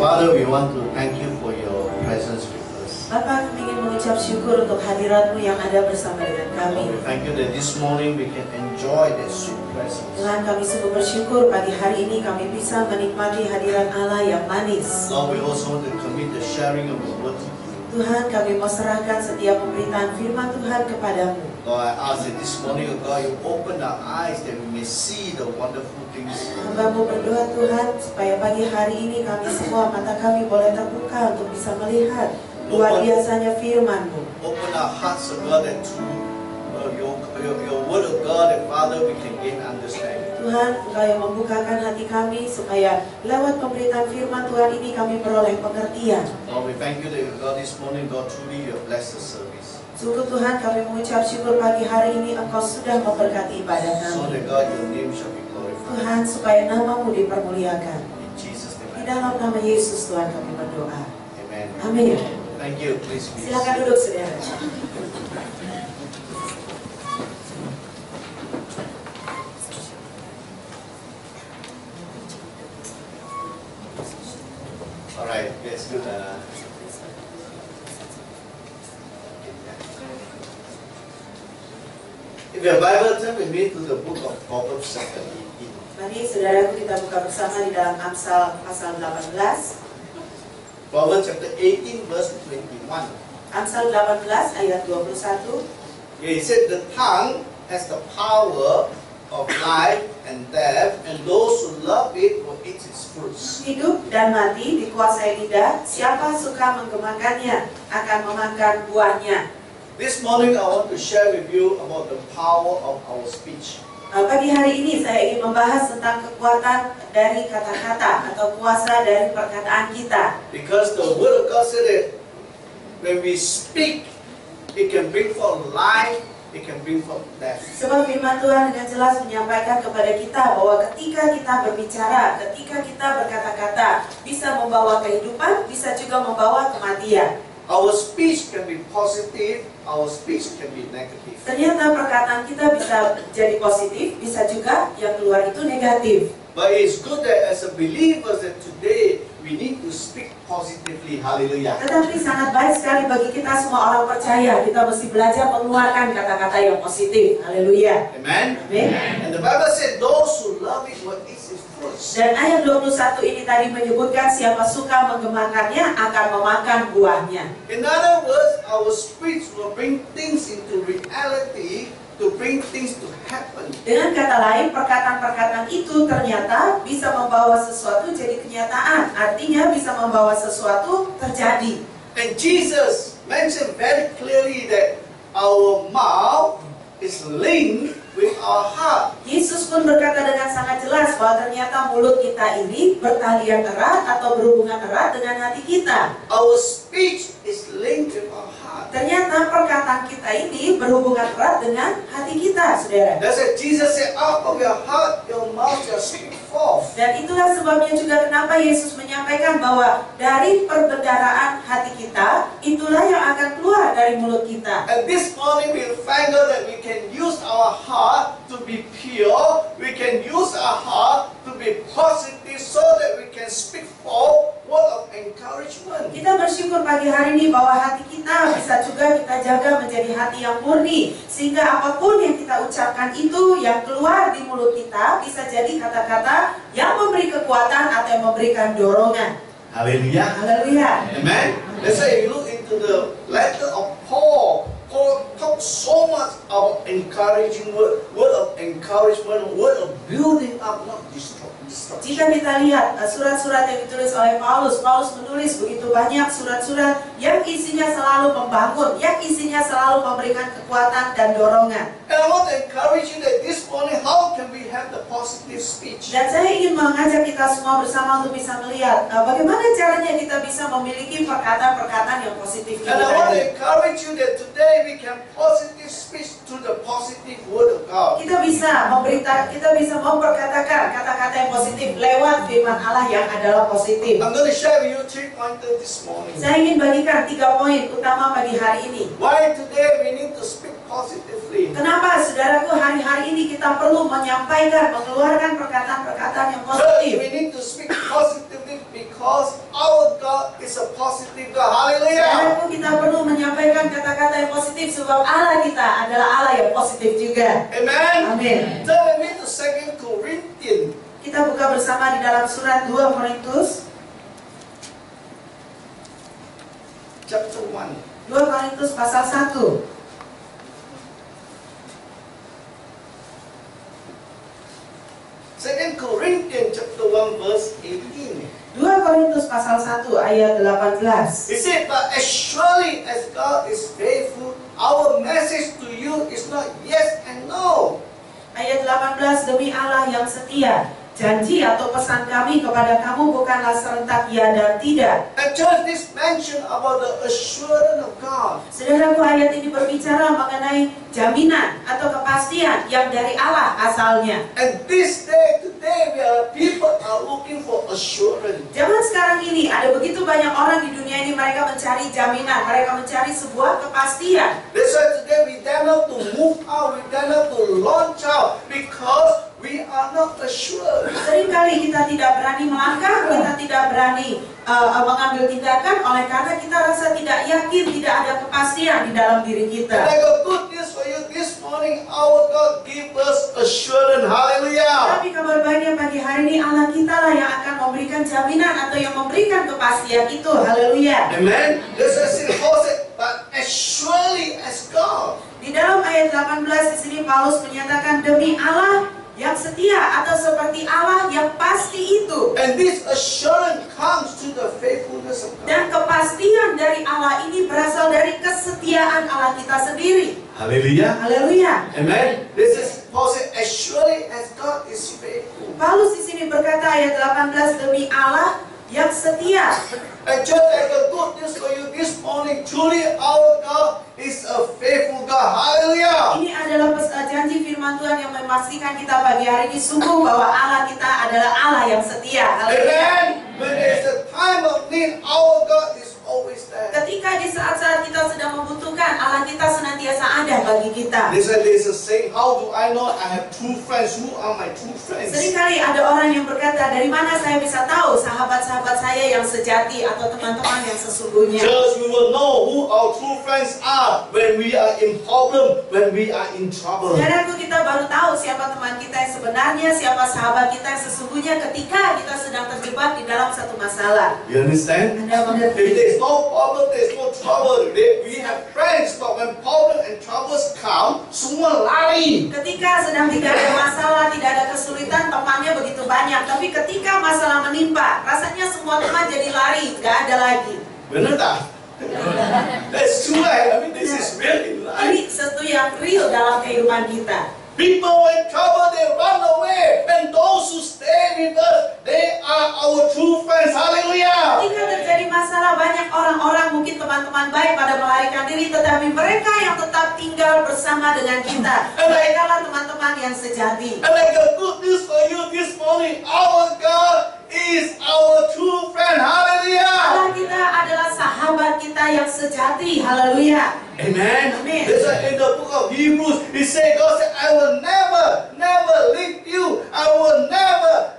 Father, we want to thank you for your presence with us. Bapa, kami ingin mengucap syukur untuk hadirat-Mu yang ada bersama dengan kami. Lord, we thank you that this morning we can enjoy that sweet presence. Tuhan, kami sungguh bersyukur pagi hari ini kami bisa menikmati hadirat Allah yang manis. Lord, we also want to commit the sharing of your word to you. Tuhan, kami mau serahkan setiap pemberitaan firman Tuhan kepadamu. Lord, I ask that this morning, oh God, you open our eyes that we may see the wonderful things. Hamba-Mu berdoa Tuhan, supaya pagi hari ini kami semua mata kami boleh terbuka untuk bisa melihat luar biasanya firman-Mu. Open our hearts, oh God, that through your word of God, that Father, we can gain understanding. Tuhan, Engkau yang membukakan hati kami supaya lewat pemberitaan firman Tuhan ini kami beroleh pengertian. Lord, we thank you that God this morning, God, truly you have blessed the service. Sungguh Tuhan, kami mengucap syukur pagi hari ini Engkau sudah memberkati ibadah So kami. that God, your name shall be glorified. Tuhan, supaya nama-Mu dipermuliakan. In Jesus' Di name. dalam nama Yesus Tuhan kami berdoa. Amen. Amin. Thank you. Please be Silakan seated. duduk saudara. All right, that's good. If your Bible, turn with me to the book of Proverbs chapter 18. Mari saudaraku kita buka bersama di dalam Amsal pasal 18. Proverbs chapter 18, verse 21. Amsal 18 ayat 21. He said, the tongue has the power of life and death, and those who love it will eat its fruits. Hidup dan mati dikuasai lidah, siapa suka menggemakannya akan memakan buahnya. This morning I want to share with you about the power of our speech. Pagi hari ini saya ingin membahas tentang kekuatan dari kata-kata atau kuasa dari perkataan kita. Because the word of God said that when we speak, it can bring forth life, it can bring forth death. Sebab firman Tuhan dengan jelas menyampaikan kepada kita bahwa ketika kita berbicara, ketika kita berkata-kata, bisa membawa kehidupan, bisa juga membawa kematian. Our speech can be positive, our speech can be negative. Ternyata perkataan kita bisa jadi positif, bisa juga yang keluar itu negatif. But it's good that as a believer that today we need to speak positively. Hallelujah. Tetapi sangat baik sekali bagi kita semua orang percaya, kita mesti belajar mengeluarkan kata-kata yang positif. Haleluya. Amen. Amin. And the Bible said those who love it will eat its fruits. Dan ayat 21 ini tadi menyebutkan siapa suka menggemakannya akan memakan buahnya. In other words, our speech will bring things into reality, to bring things to happen. Dengan kata lain, perkataan-perkataan itu ternyata bisa membawa sesuatu jadi kenyataan. Artinya bisa membawa sesuatu terjadi. And Jesus mentioned very clearly that our mouth is linked with our heart. Yesus pun berkata dengan sangat jelas bahwa ternyata mulut kita ini bertalian erat atau berhubungan erat dengan hati kita. Our speech is linked with our heart. Ternyata perkataan kita ini berhubungan erat dengan hati kita, saudara. That's why Jesus said, out of your heart, your mouth shall speak forth. Dan itulah sebabnya juga kenapa Yesus menyampaikan bahwa dari perbendaharaan hati kita, itulah yang akan keluar dari mulut kita. And this morning we'll find out that we can use our heart to be pure, we can use our heart to be positive so that we can speak forth word of encouragement. Kita bersyukur pagi hari ini bahwa hati kita bisa juga kita jaga menjadi hati yang murni. Sehingga apapun yang kita ucapkan itu yang keluar di mulut kita bisa jadi kata-kata yang memberi kekuatan atau yang memberikan dorongan. Hallelujah. Haleluya. Amen. That's why you look into the letter of Paul. Paul talks so much about encouraging word of encouragement, word of building up, not destruction. Jika kita lihat surat-surat yang ditulis oleh Paulus, Paulus menulis begitu banyak surat-surat yang isinya selalu membangun, yang isinya selalu memberikan kekuatan dan dorongan. And I want to encourage you that this morning, how can we have the positive speech? Dan saya ingin mengajak kita semua bersama untuk bisa melihat bagaimana caranya kita bisa memiliki perkataan-perkataan yang positif ini And I want to tadi. encourage you that today we can positive speech to the positive word of God. Kita bisa memperkatakan kata-kata yang positif lewat firman Allah yang adalah positif. I'm going to share with you 3 pointers this morning. Saya ingin bagikan 3 poin utama pagi hari ini. Why today we need to speak positively? Kenapa saudaraku hari-hari ini kita perlu menyampaikan, mengeluarkan perkataan-perkataan yang Church, we positif? need to speak positively because our positif juga. Amen. Amin. Turn with me to 2 Corinthians. Kita buka bersama di dalam surat 2 Korintus. Chapter 1. 2 Korintus pasal 1. 2 Corinthians chapter 1 verse 18. 2 Korintus pasal 1 ayat 18. He said, but as surely as God is faithful, our message to you is not yes and no. Ayat 18, demi Allah yang setia, janji atau pesan kami kepada kamu bukanlah serentak ya dan tidak. And church, this mention about the assurance of God. Saudaraku, ayat ini berbicara mengenai jaminan atau kepastian yang dari Allah asalnya. And this day, today, where people are looking for assurance. Zaman sekarang ini ada begitu banyak orang di dunia ini, mereka mencari jaminan, mereka mencari sebuah kepastian. That's why today we dare not to move out, we dare not to launch out, because we are not assured. Seringkali kita tidak berani melangkah, kita tidak berani mengambil tindakan oleh karena kita rasa tidak yakin, tidak ada kepastian di dalam diri And kita. I got good news for you this morning. Our God give us assurance. Hallelujah. Tapi kabar baiknya pagi hari ini Allah kita lah yang akan memberikan jaminan atau yang memberikan kepastian itu. Haleluya. Amen. That's why Paul said, but as surely as God. Di dalam ayat 18 di sini Paulus menyatakan demi Allah yang setia atau seperti Allah yang pasti itu. And this assurance comes to the faithfulness of God. Dan kepastian dari Allah ini berasal dari kesetiaan Allah kita sendiri. Hallelujah. Haleluya. Amen. This is Paul said, as surely as God is faithful. Paulus di sini berkata ayat 18 demi Allah yang setia. And just like a good news for you this morning, truly our God is a faithful God. Hallelujah. Ini adalah janji firman Tuhan yang memastikan kita pagi hari ini sungguh bahwa Allah kita adalah Allah yang setia. Haleluya. Amen. When there's a time of need, our God is always there. Ketika di saat-saat kita sedang membutuhkan, Allah kita senantiasa ada bagi kita. There's a saying, how do I know I have true friends? Who are my true friends? Seringkali ada orang yang berkata, dari mana saya bisa tahu sahabat-sahabat saya yang sejati atau teman-teman yang sesungguhnya? Just we will know who our true friends are when we are in problem, when we are in trouble. Saudaraku, kita baru tahu siapa teman kita yang sebenarnya, siapa sahabat kita yang sesungguhnya ketika kita sedang terjebak di dalam satu masalah. You understand? Anda mengerti? If there's no problem, there's no trouble. We have friends, but when problem and troubles come, semua lari. Ketika sedang tidak ada masalah, tidak ada kesulitan, temannya begitu banyak. Tapi ketika masalah menimpa, rasanya semua teman jadi lari, nggak ada lagi. Benar tak? That's true. I mean, this is real in life. Ini sesuatu yang real dalam kehidupan kita. People when trouble, they run away. And those who stay with us, they are our true friends. Hallelujah. Ketika terjadi masalah, banyak orang-orang, mungkin teman-teman baik pada melarikan diri, tetapi mereka yang tetap tinggal bersama dengan kita, mereka lah teman-teman yang sejati. And I got good news for you this morning. Our God is our true friend. Hallelujah. Allah kita adalah sahabat kita yang sejati. Haleluya. Amen. Amen. That's why in the book of Hebrews, it says, God said, I will never leave you. I will never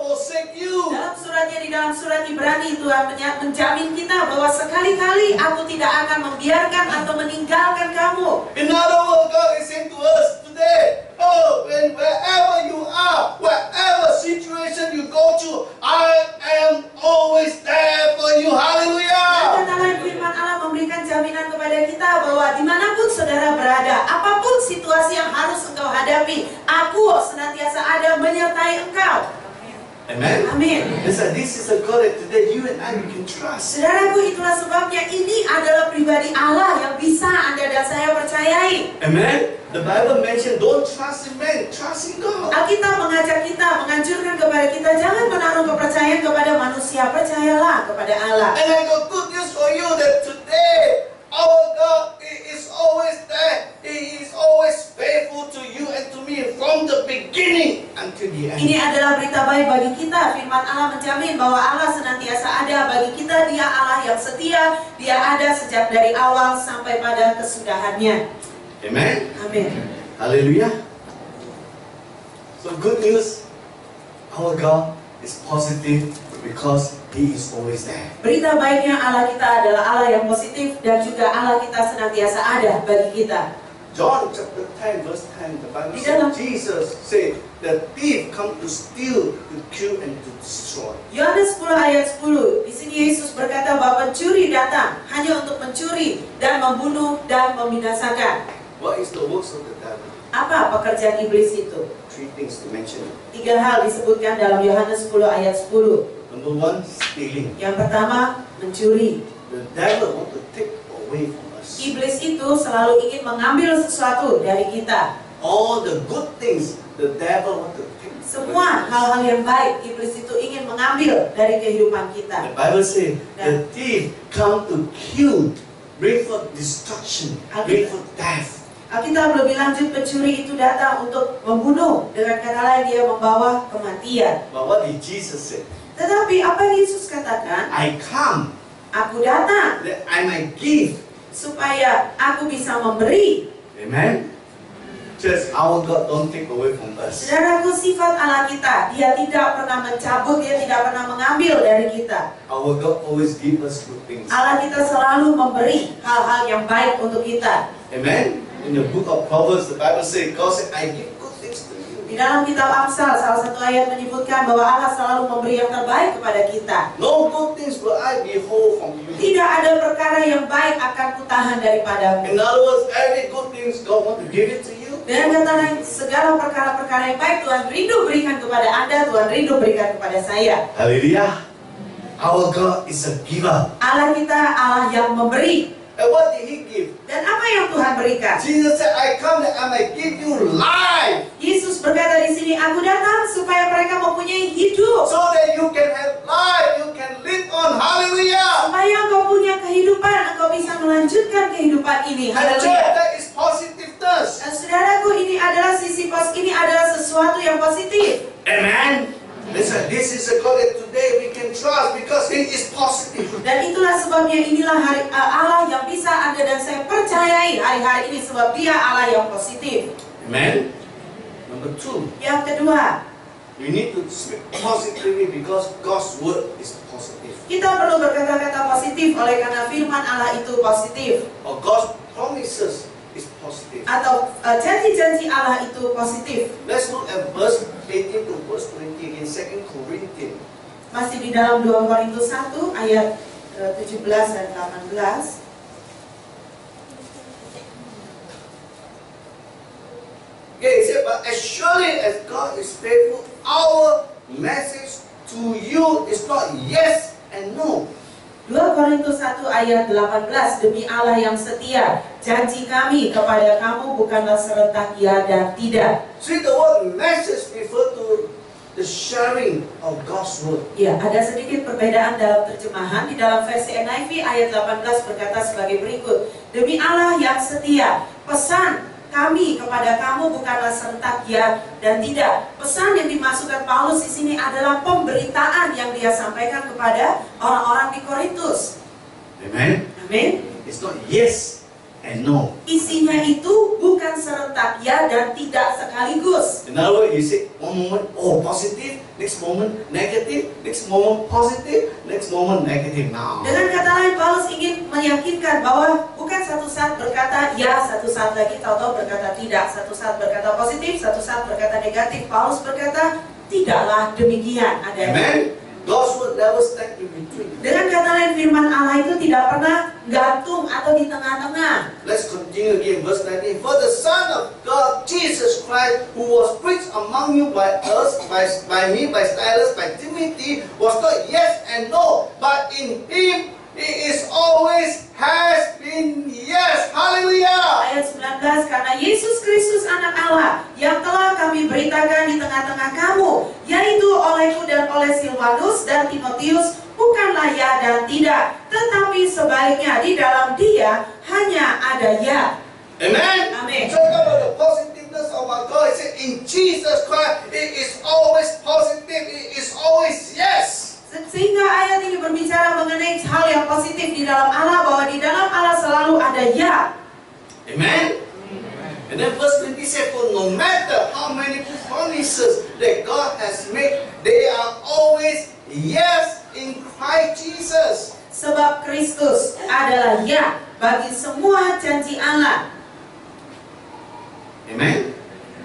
forsake you. Dalam suratnya, di dalam surat Ibrani, Tuhan menjamin kita bahwa sekali-kali aku tidak akan membiarkan atau meninggalkan kamu. In other words, God is saying to us today, oh, wherever you are, whatever situation you go to, I am always there for you. Hallelujah. Kata lain, firman Allah memberikan jaminan kepada kita bahwa dimanapun saudara berada, apapun situasi yang harus engkau hadapi, aku senantiasa ada menyertai engkau. Amen. Amin. Listen, this is a God that today you and I we can trust. Saudaraku, itulah sebabnya ini adalah pribadi Allah yang bisa Anda dan saya percayai. Amen. The Bible mentioned don't trust in man, trust in God. Alkitab mengajak kita, menganjurkan kepada kita jangan menaruh kepercayaan kepada manusia, percayalah kepada Allah. And I got good news for you that today our God is always there. He is always faithful to you and to me from the beginning until the end. Ini adalah berita baik bagi kita. Firman Allah menjamin bahwa Allah senantiasa ada bagi kita. Dia Allah yang setia. Dia ada sejak dari awal sampai pada kesudahannya. Amen. Amin. Hallelujah. So good news, our God is positive because He is always there. Berita baiknya Allah kita adalah Allah yang positif dan juga Allah kita senantiasa ada bagi kita. John chapter 10 verse 10, the Bible Di says, dalam- Jesus said, the thief come to steal, to kill, and to destroy. Yohanes 10 ayat 10. Di sini Yesus berkata bahwa pencuri datang hanya untuk mencuri dan membunuh dan membinasakan. What is the works of the devil? Apa pekerjaan iblis itu? 3 things to mention. 3 hal disebutkan dalam Yohanes 10 ayat 10. Number 1, stealing. Yang pertama, mencuri. The devil want to take away from us Iblis itu selalu ingin mengambil sesuatu dari kita. all the good things. The devil want to take Semua away from us. hal-hal yang baik, iblis itu ingin mengambil dari kehidupan The kita. Bible says the thief come to kill, bring forth destruction, bring forth death. Alkitab lebih lanjut, pencuri itu datang untuk membunuh. Dengan kata lain, dia membawa kematian. But what did Jesus say? Tetapi apa yang Yesus katakan? I come Aku datang that I might give. supaya aku bisa memberi. Amen. Just our God don't take away from us. Saudaraku, sifat Allah kita, dia tidak pernah mencabut, dia tidak pernah mengambil dari kita. Our God always give us good things. Allah kita selalu memberi hal-hal yang baik untuk kita. Amen. In the book of Proverbs, the Bible says, God said, I give good things to you. Di dalam kitab Amsal, salah satu ayat menyebutkan bahwa Allah selalu memberi yang terbaik kepada kita. No good things will I behold from you. Tidak ada perkara yang baik akan kutahan daripadamu. In other words, every good things God want to give it to you. Dengan kata lain, segala perkara-perkara yang baik Tuhan rindu berikan kepada Anda, Tuhan rindu berikan kepada saya. Hallelujah. Our God is a giver. Allah kita Allah yang memberi. And what did He give? Dan apa yang Tuhan berikan? Jesus said, I come that I might give you life, Yesus berkata di sini, aku datang supaya mereka mempunyai hidup. so that you can have life, you can live on. Hallelujah. Supaya engkau punya kehidupan, engkau bisa melanjutkan kehidupan ini. And church, Haleluya. that is positiveness. Dan saudaraku, ini adalah sisi ini adalah sesuatu yang positif. Amen. Listen, this is a God that today we can trust because He is positive. Dan itulah sebabnya inilah hari Allah yang bisa Anda dan saya percayai hari-hari ini, sebab Dia Allah yang positif. Amen. Number 2, Yang kedua, you need to speak positively because God's word is positive. kita perlu berkata-kata positif oleh karena firman Allah itu positif, Or God's promises is positive. atau janji-janji Allah itu positif. Let's look at verse 18 to verse 20 in 2 Corinthians. Masih di dalam 2 Korintus 1 ayat 17 dan 18. Okay, it said, but as surely as God is faithful, our message to you is not yes and no. 2 Korintus 1 ayat 18, demi Allah yang setia, janji kami kepada kamu bukanlah serentak ya dan tidak. See, the word message refer to the sharing of God's word. Ya, ada sedikit perbedaan dalam terjemahan. Di dalam versi NIV ayat 18 berkata sebagai berikut, demi Allah yang setia, pesan kami kepada kamu bukanlah serentak ya dan tidak. Pesan yang dimasukkan Paulus di sini adalah pemberitaan yang dia sampaikan kepada orang-orang di Korintus. Amen. Amin. It's not yes and no. Isinya itu bukan serentak ya dan tidak sekaligus. In other words, you say one moment, oh, positive, next moment, negative, next moment, positive, next moment, negative. Now, Dengan kata lain, Paulus ingin meyakinkan bahwa bukan satu saat berkata ya, satu saat lagi tahu-tahu berkata tidak, satu saat berkata positif, satu saat berkata negatif. Paulus berkata tidaklah demikian adanya. amen. God's word never stand in between. Dengan kata lain, firman Allah itu tidak pernah gantung atau di tengah-tengah. Let's continue again, verse 19. For the Son of God, Jesus Christ, who was preached among you by us, by me, by Silas, by Timothy, was not yes and no, but in Him it is always has been yes. Hallelujah. Ayat 19, karena Yesus Kristus anak Allah yang telah kami beritakan di tengah-tengah kamu, yaitu olehku dan oleh Silvanus dan Timotius, bukanlah ya dan tidak, tetapi sebaliknya di dalam Dia hanya ada ya. Amen. Amen. Talk about the positiveness of our God. It said in Jesus Christ, it is always positive. It is always yes. Sehingga ayat ini berbicara mengenai hal yang positif di dalam Allah, bahwa di dalam Allah selalu ada ya. Amen. And then verse 20 said, for no matter how many promises that God has made, they are always yes in Christ Jesus. Sebab Kristus adalah ya bagi semua janji Allah. Amen.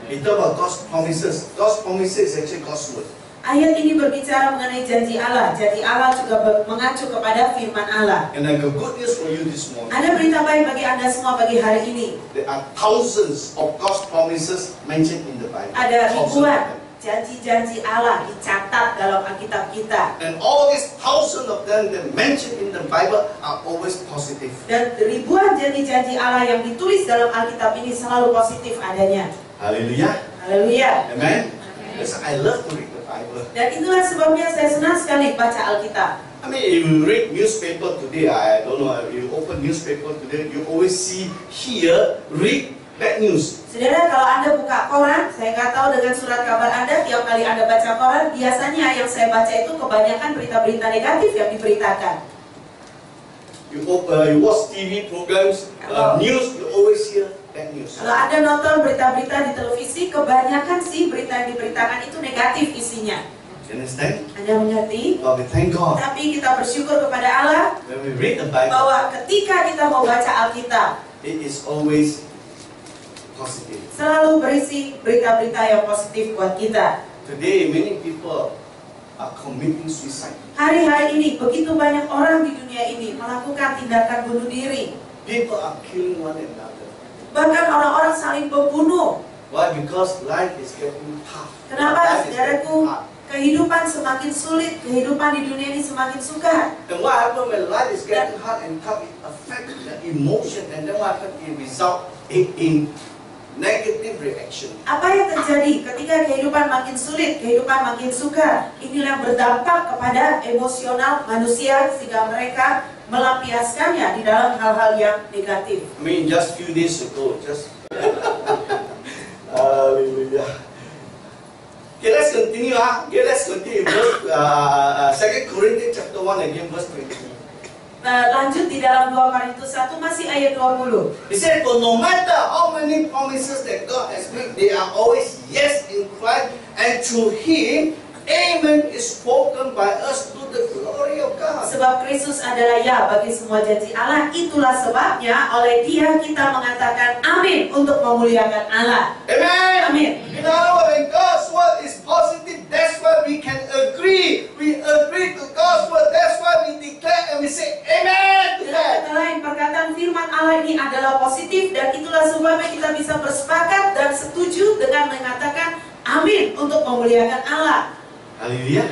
We talk about God's promises. God's promises is actually God's word. Ayat ini berbicara mengenai janji Allah. Janji Allah juga mengacu kepada firman Allah. And I got good news for you this morning. Ada berita baik bagi Anda semua pagi hari ini. There are thousands of God's promises mentioned in the Bible. Ada Thousands of ribuan them. janji-janji Allah dicatat dalam Alkitab kita. And all these thousands of them that mentioned in the Bible are always positive. Dan ribuan janji-janji Allah yang ditulis dalam Alkitab ini selalu positif adanya. Hallelujah. Haleluya. Amen. Yes, I love to read the Bible. Dan itulah sebabnya saya senang sekali baca Alkitab. I mean, if you read newspaper today, I don't know, if you open newspaper today, you always see, hear, read bad news. Saudara, kalau Anda buka koran, saya nggak tahu dengan surat kabar Anda, tiap kali Anda baca koran, biasanya yang saya baca itu kebanyakan berita-berita negatif yang diberitakan. You watch TV programs, news, you always hear bad news. Kalau Anda nonton berita-berita di televisi, kebanyakan sih berita yang diberitakan itu negatif isinya. You understand? Anda mengerti? But we thank God. Tapi kita bersyukur kepada Allah When we read the Bible, bahwa ketika kita mau baca Alkitab, it is always positive. selalu berisi berita-berita yang positif buat kita. Today, many people are committing suicide. Hari-hari ini begitu banyak orang di dunia ini melakukan tindakan bunuh diri. People are killing one another. Bahkan orang-orang saling membunuh. Why? Because life is getting tough. Kenapa, Life is saudaraku? getting hard. Kehidupan semakin sulit, kehidupan di dunia ini semakin sukar. And what happens when life is getting hard and tough? It affects the emotion, and then what happens? It results in negative reaction. Apa yang terjadi ketika kehidupan makin sulit, kehidupan makin sukar? Inilah berdampak kepada emosional manusia sehingga mereka melampiaskannya di dalam hal-hal yang negatif. I mean, just few days ago, Hallelujah. Okay, let's continue. Okay, let's continue. Verse 2 Corinthians chapter 1 again, verse 20. Lanjut di dalam 2 Korintus 1 masih ayat 20. He said, for no matter how many promises that God has made, they are always yes in Christ, and through Him, amen is spoken by us to the glory of God. Sebab Kristus adalah ya bagi semua janji Allah, itulah sebabnya oleh Dia kita mengatakan amin untuk memuliakan Allah. Amen. Amin. You know, when God's word is positive, that's why we can agree. We agree to God's word. That's why we declare and we say amen to Dengan that. kata lain, perkataan firman Allah ini adalah positif dan itulah sebabnya kita bisa bersepakat dan setuju dengan mengatakan amin untuk memuliakan Allah. Hallelujah.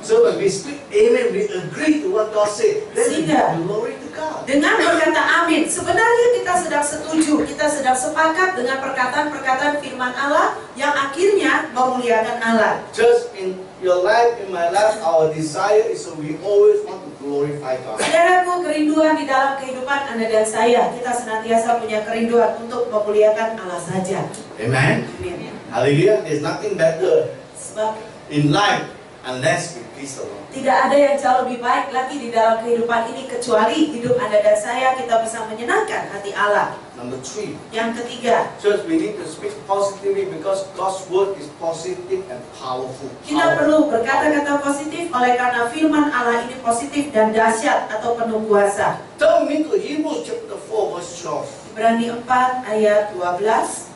So when we speak amen, we agree to what God said. Then we Sehingga give glory to God. dengan berkata amin, sebenarnya kita sedang setuju, kita sedang sepakat dengan perkataan-perkataan firman Allah yang akhirnya memuliakan Allah. Just in your life, in my life, our desire is so we always want to glorify God. Saudaraku, kerinduan di dalam kehidupan Anda dan saya, kita senantiasa punya kerinduan untuk memuliakan Allah saja. Amen. Amin. Hallelujah. There's nothing better Sebab in life unless we please the Lord. tidak ada yang jauh lebih baik lagi di dalam kehidupan ini kecuali hidup Anda dan saya kita bisa menyenangkan hati Allah. Number 3. Yang ketiga, Church, we need to speak positively because God's word is positive and powerful. kita perlu berkata-kata positif oleh karena firman Allah ini positif dan dahsyat atau penuh kuasa. Turn me to Hebrews chapter 4 verse 12. Ibrani 4 ayat 12.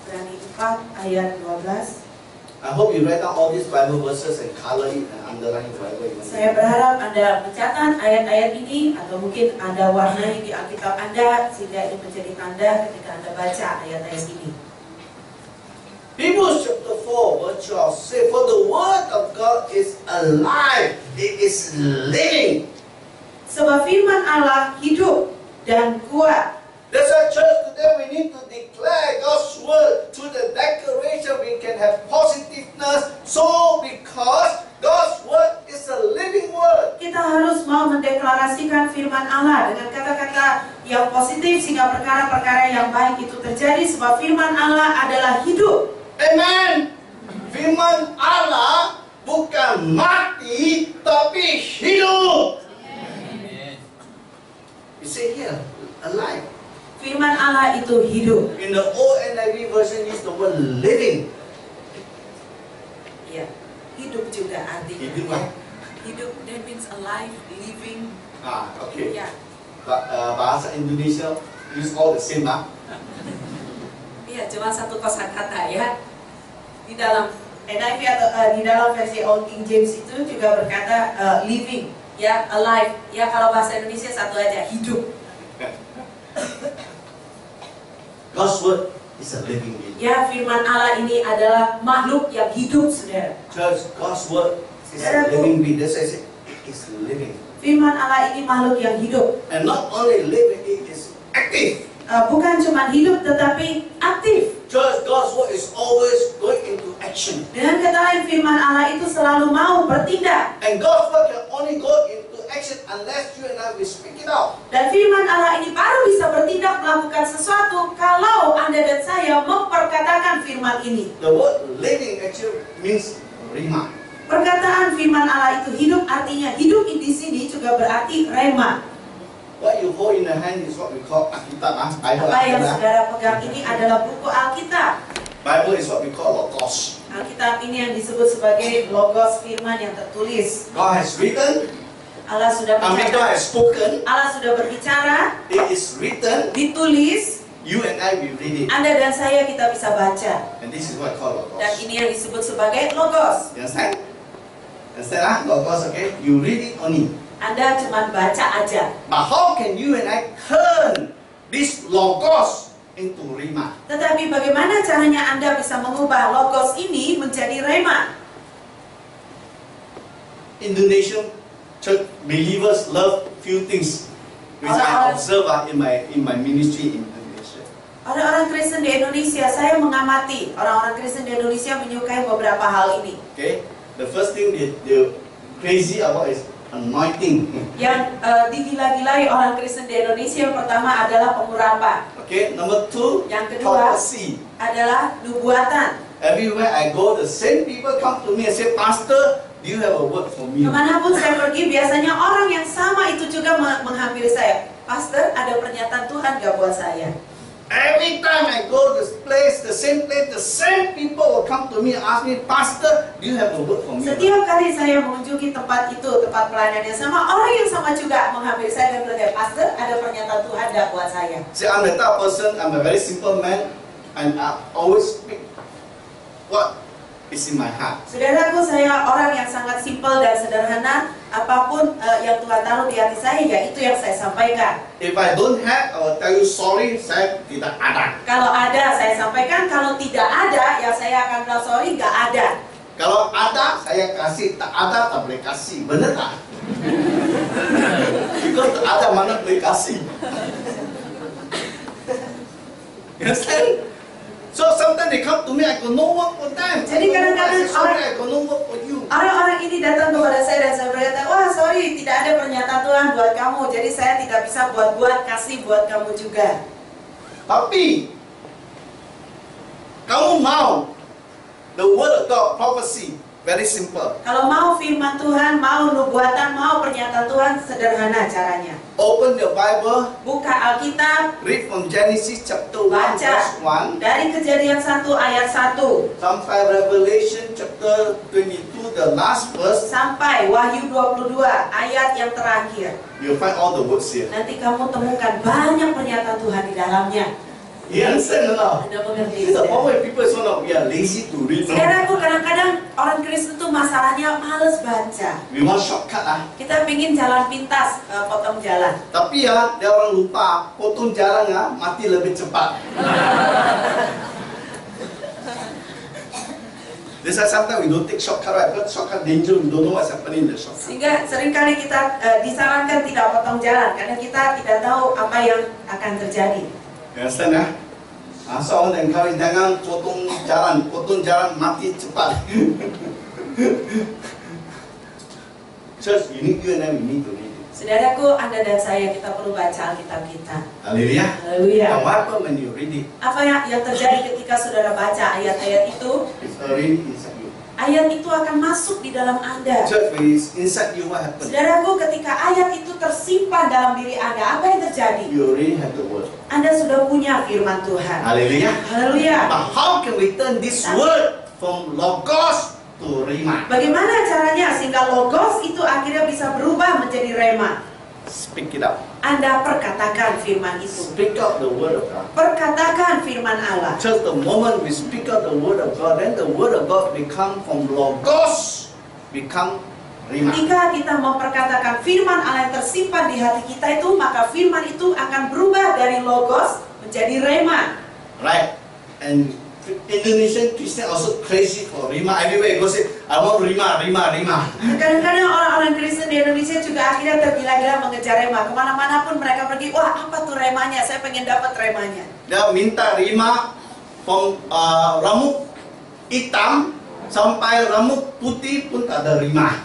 Ibrani 4 ayat 12. I hope you write down all these Bible verses and color it and underline it wherever you want. Saya berharap Anda mencatat ayat-ayat ini atau mungkin Anda warnai di Alkitab Anda sehingga ini menjadi tanda ketika Anda baca ayat-ayat ini. Hebrews chapter 4 verse 12 say, for the word of God is alive, it is living. Sebab firman Allah hidup dan kuat. That's why church today we need to declare God's word through the declaration. We can have positiveness. So because God's word is a living word. Kita harus mau mendeklarasikan firman Allah dengan kata-kata yang positif sehingga perkara-perkara yang baik itu terjadi sebab firman Allah adalah hidup. Amen. Firman Allah bukan mati tapi hidup. Amen. You say here, alive. Firman Allah itu hidup. In the old NIV version, use the word living. Ya, hidup juga artinya. Hidup Ya. lah. Hidup that means alive, living. Okay. Ya, Bahasa Indonesia use all the same. Ya, cuma satu kosakata ya. Di dalam NIV atau di dalam versi Old King James itu juga berkata living, ya, alive. Ya, kalau bahasa Indonesia satu aja, hidup. God's word is a living being. Ya, firman Allah ini adalah makhluk yang hidup, saudara. Church, God's word is a living being. That's why I say it is living. Firman Allah ini makhluk yang hidup. And not only living, it is active. Bukan cuma hidup tetapi aktif. Church, God's word is always going into action. Dengan kata lain, firman Allah itu selalu mau bertindak. And God's word can only go into action unless you and I will speak it out. Dan firman Allah ini baru bisa bertindak melakukan sesuatu kalau Anda dan saya memperkatakan firman ini. The word living actually means rima. Perkataan firman Allah itu hidup, artinya hidup di sini juga berarti rema. What you hold in the hand is what we call Alkitab. Bible. Apa yang saudara pegang ini adalah buku Alkitab. Bible is what we call Logos. Alkitab ini yang disebut sebagai logos, firman yang tertulis. God has written. Allah sudah God berbicara. has spoken. Allah sudah berbicara, It is written. ditulis. You and I will read it. Anda dan saya kita bisa baca. And this is what I call Dan Logos. ini yang disebut sebagai logos. You understand? Understand? Logos, okay? You read it only. Anda cuma baca aja. But how can you and I turn this Logos into Rima? Tetapi bagaimana caranya Anda bisa mengubah logos ini menjadi rema? Indonesian church believers love few things which I observe in my ministry in Indonesia. Orang-orang Kristen di Indonesia, saya mengamati orang-orang Kristen di Indonesia menyukai beberapa hal ini. Okay, the first thing they're crazy about is anointing. Yang digila-gilai orang Kristen di Indonesia yang pertama adalah pengurapan. Okay, number two, Yang kedua prophecy. adalah nubuatan. Everywhere I go, the same people come to me and say, Pastor, do you have a word for me? Kemanapun saya pergi, biasanya orang yang sama itu juga menghampiri saya. Pastor, ada pernyataan Tuhan gak buat saya? Every time I go to this place, the same people will come to me and ask me, Pastor, do you have a word for me? Setiap kali saya mengunjungi tempat itu, tempat pelayanan yang sama, orang yang sama juga menghampiri saya dan berkata, Pastor, ada pernyataan Tuhan gak buat saya? See, I'm the type of person, I'm a very simple man, and I always speak what is in my heart. Saudaraku, saya orang yang sangat simpel dan sederhana. Apapun yang Tuhan taruh di hati saya, ya itu yang saya sampaikan. If I don't have, I will tell you sorry, saya tidak ada. Kalau ada, saya sampaikan. Kalau tidak ada, ya saya akan bilang sorry, nggak ada. Kalau ada, saya kasih. Tak ada, tak boleh kasih. Benar tak? Because tak ada, mana boleh kasih. You understand? So sometimes they come to me, I got no work for them. Jadi kadang-kadang Sorry, I got no work for you. Orang-orang ini datang kepada saya dan saya berkata, wah sorry, tidak ada pernyataan Tuhan buat kamu. Jadi saya tidak bisa buat-buat, kasih buat kamu juga. Tapi kamu mau the word of God, prophecy, very simple. Kalau mau firman Tuhan, mau nubuatan, mau pernyataan Tuhan, sederhana caranya. Open your Bible, Buka Alkitab, read from Genesis chapter 1 baca verse 1, dari Kejadian 1 ayat 1 sampai Revelation chapter 22 the last verse. sampai Wahyu 22 ayat yang terakhir. You'll find all the words here. Nanti kamu temukan banyak pernyataan Tuhan di dalamnya. You understand or not? Anda mengerti? This is the Saudara? problem with people so now we are lazy to read. No? Saudaraku, kadang-kadang orang Kristen tuh masalahnya males baca. We want shortcut lah. Kita pingin jalan pintas, potong jalan. Tapi ya, dia orang lupa potong jalan ya, mati lebih cepat. This is sometimes we don't take shortcut, right? Because shortcut danger, we don't know what's happening in the shortcut. Sehingga seringkali kita disarankan tidak potong jalan karena kita tidak tahu apa yang akan terjadi. You understand ya? So I want to encourage, jangan potong jalan mati cepat. Church, you and I, we need to read it. Saudaraku, Anda dan saya, kita perlu baca Alkitab kita. Haleluya. Haleluya. And what happens when you read it? Apa yang terjadi ketika saudara baca ayat-ayat itu? It's already inside you. Ayat itu akan masuk di dalam Anda. Church, when it's inside you, what happens? Saudaraku, ketika ayat itu tersimpan dalam diri Anda, apa yang terjadi? You already have the word. Anda sudah punya firman Tuhan. Haleluya. Haleluya. But how can we turn this word from logos to rhema? Bagaimana caranya sehingga logos itu akhirnya bisa berubah menjadi rema? Speak it up. Anda perkatakan firman itu. Speak out the word of God. Perkatakan firman Allah. Just the moment we speak out the word of God, then the word of God become from logos, become rima. Ketika kita memperkatakan firman Allah yang tersimpan di hati kita itu, maka firman itu akan berubah dari logos menjadi rema. Right? And Indonesian Christian also crazy for rima. Everywhere you go say, I want rima, rima, rima. Kadang-kadang orang-orang Kristen di Indonesia juga akhirnya tergila-gila mengejar rema. Kemana-mana pun mereka pergi, wah apa tuh remanya? Saya pengen dapat remanya. Dia minta rima from rambut hitam sampai rambut putih pun tak ada rima.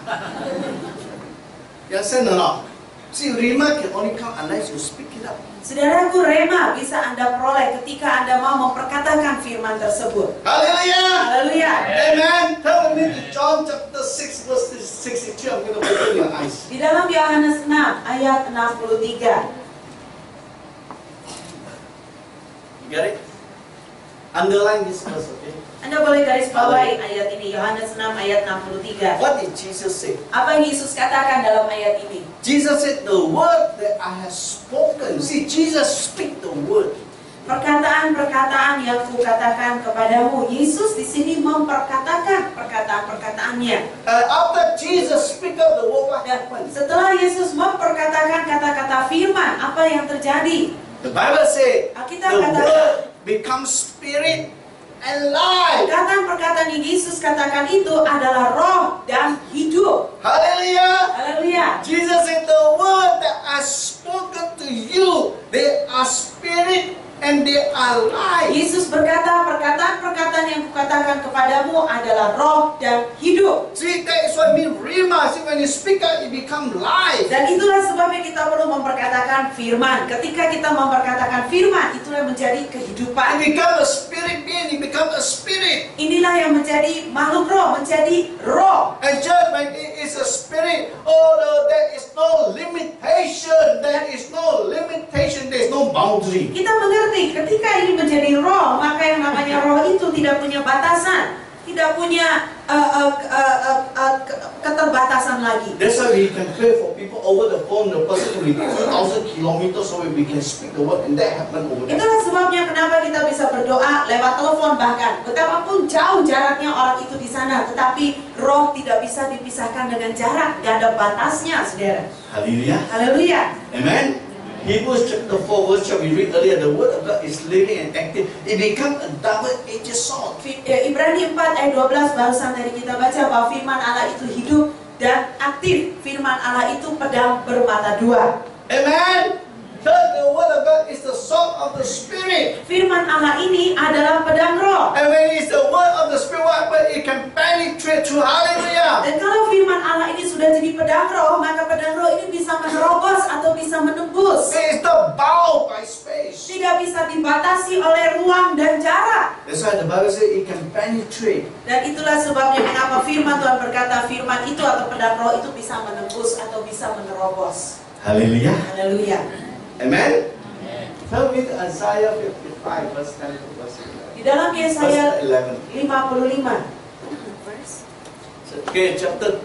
Yang saya nolak. See, rima can only come unless you speak it up. Saudaraku, rema bisa Anda peroleh ketika Anda mau memperkatakan firman tersebut. Hallelujah! Haleluya. Amen! Turn with me to John chapter 6 verse 62. I'm going to open your eyes. Di dalam Yohanes 6 ayat 63. You get it? Underline this verse, okay? Anda boleh garis bawahi ayat ini, Yohanes 6 ayat 63. What did Jesus say? Apa yang Yesus katakan dalam ayat ini? Jesus said, the word that I have spoken. See, Jesus speak the word. Perkataan-perkataan yang kukatakan kepadamu, Yesus di sini memperkatakan perkataan-perkataannya. After Jesus speak out the word, what happened? Setelah Yesus memperkatakan kata-kata firman, apa yang terjadi? The Bible says, Alkitab the katakan, word becomes spirit and life. perkataan-perkataan yang Yesus katakan itu adalah roh dan hidup. Hallelujah! Haleluya. Jesus said, the word that I spoken to you, they are spirit and they are life. Yesus berkata, perkataan-perkataan yang kukatakan kepadamu adalah roh dan hidup. See, that is what I mean rima. See, when you speak out, it become life. Dan itulah sebabnya kita perlu memperkatakan firman. Ketika kita memperkatakan firman, itulah yang menjadi It kehidupan. become a spirit being, it become a spirit. Inilah yang menjadi makhluk roh, menjadi roh. And just when it is a spirit, oh no, there is no limitation. There is no limitation. There is no boundary. Kita mengerti, ketika ini menjadi roh, maka yang namanya roh itu tidak punya batasan, tidak punya keterbatasan lagi. That's why we can pray for people over the phone. The person can be 2,000 kilometers away. We can speak the word, and that happen over there. Itulah sebabnya kenapa kita bisa berdoa lewat telepon, bahkan betapapun jauh jaraknya orang itu di sana, tetapi roh tidak bisa dipisahkan dengan jarak, gak ada batasnya, saudara. Hallelujah. Haleluya. Amen. Hebrews chapter 4 verse 12, we read earlier, the word of God is living and active. It becomes a double-edged sword. Ibrani 4 ayat 12 barusan tadi kita baca bahwa firman Allah itu hidup dan aktif. Firman Allah itu pedang bermata dua. Amen. Third, the word of God is the sword of the spirit. Firman Allah ini adalah pedang roh. And when it's the word of the spirit, what happens? It can penetrate through. Hallelujah. Dan kalau firman Allah ini sudah jadi pedang roh, maka pedang roh ini bisa menerobos atau bisa menembus. It is not bound by space. Tidak bisa dibatasi oleh ruang dan jarak. That's why the Bible says it can penetrate. Dan itulah sebabnya mengapa firman Tuhan berkata firman itu atau pedang roh itu bisa menembus atau bisa menerobos. Hallelujah. Haleluya. Amen. Turn with Isaiah 55 verse 10 to verse 11. Di dalam Yesaya Verse 11. 55. Okay, chapter